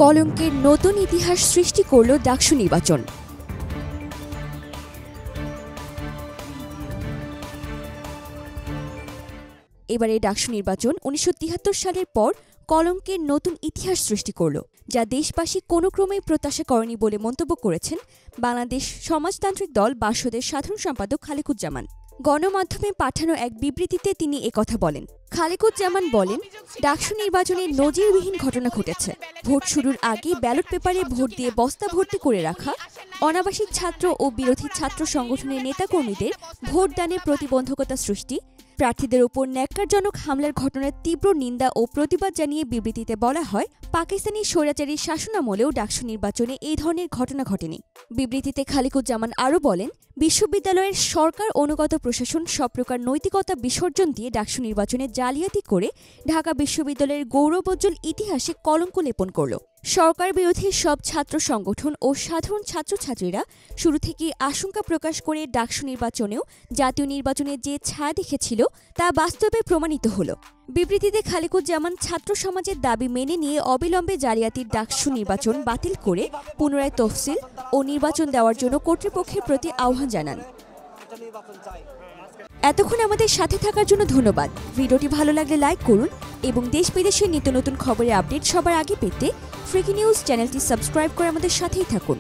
কলঙ্কের নতুন ইতিহাস সৃষ্টি করল ডাকসু নির্বাচন। এবারে ডাকসু নির্বাচন ১৯৭৩ সালের পর কলঙ্কের নতুন ইতিহাস সৃষ্টি করল, যা দেশবাসী কোনো ক্রমেই প্রত্যাশা করেনি বলে মন্তব্য করেছেন বাংলাদেশ সমাজতান্ত্রিক দল বাসদের সাধারণ সম্পাদক খালেকুজ্জামান। গণমাধ্যমে পাঠানো এক বিবৃতিতে তিনি একথা বলেন। খালেকুজ্জামান বলেন, ডাকসু নির্বাচনে নজিরবিহীন ঘটনা ঘটেছে। ভোট শুরুর আগে ব্যালট পেপারে ভোট দিয়ে বস্তা ভর্তি করে রাখা, অনাবাসিক ছাত্র ও বিরোধী ছাত্র সংগঠনের নেতাকর্মীদের ভোটদানের প্রতিবন্ধকতা সৃষ্টি, প্রার্থীদের ওপর ন্যাক্কারজনক হামলার ঘটনার তীব্র নিন্দা ও প্রতিবাদ জানিয়ে বিবৃতিতে বলা হয়, পাকিস্তানি স্বৈরাচারী শাসনামলেও ডাকসু নির্বাচনে এই ধরনের ঘটনা ঘটেনি। বিবৃতিতে খালেকুজ্জামান আরও বলেন, বিশ্ববিদ্যালয়ের সরকার অনুগত প্রশাসন সব প্রকার নৈতিকতা বিসর্জন দিয়ে ডাকসু নির্বাচনে জালিয়াতি করে ঢাকা বিশ্ববিদ্যালয়ের গৌরবোজ্জ্বল ইতিহাসে কলঙ্ক লেপন করল। সরকার বিরোধী সব ছাত্র সংগঠন ও সাধারণ ছাত্রছাত্রীরা শুরু থেকেই আশঙ্কা প্রকাশ করে ডাকসু নির্বাচনেও জাতীয় নির্বাচনের যে ছায়া দেখেছিল তা বাস্তবে প্রমাণিত হল। বিবৃতিতে খালেকুজ্জামান ছাত্র সমাজের দাবি মেনে নিয়ে অবিলম্বে জালিয়াতির ডাকসু নির্বাচন বাতিল করে পুনরায় তফসিল ও নির্বাচন দেওয়ার জন্য কর্তৃপক্ষের প্রতি আহ্বান জানান। এতক্ষণ আমাদের সাথে থাকার জন্য ধন্যবাদ। ভিডিওটি ভালো লাগলে লাইক করুন এবং দেশ বিদেশের নিত্য নতুন খবরের আপডেট সবার আগে পেতে ফ্রিকি নিউজ চ্যানেলটি সাবস্ক্রাইব করে আমাদের সাথেই থাকুন।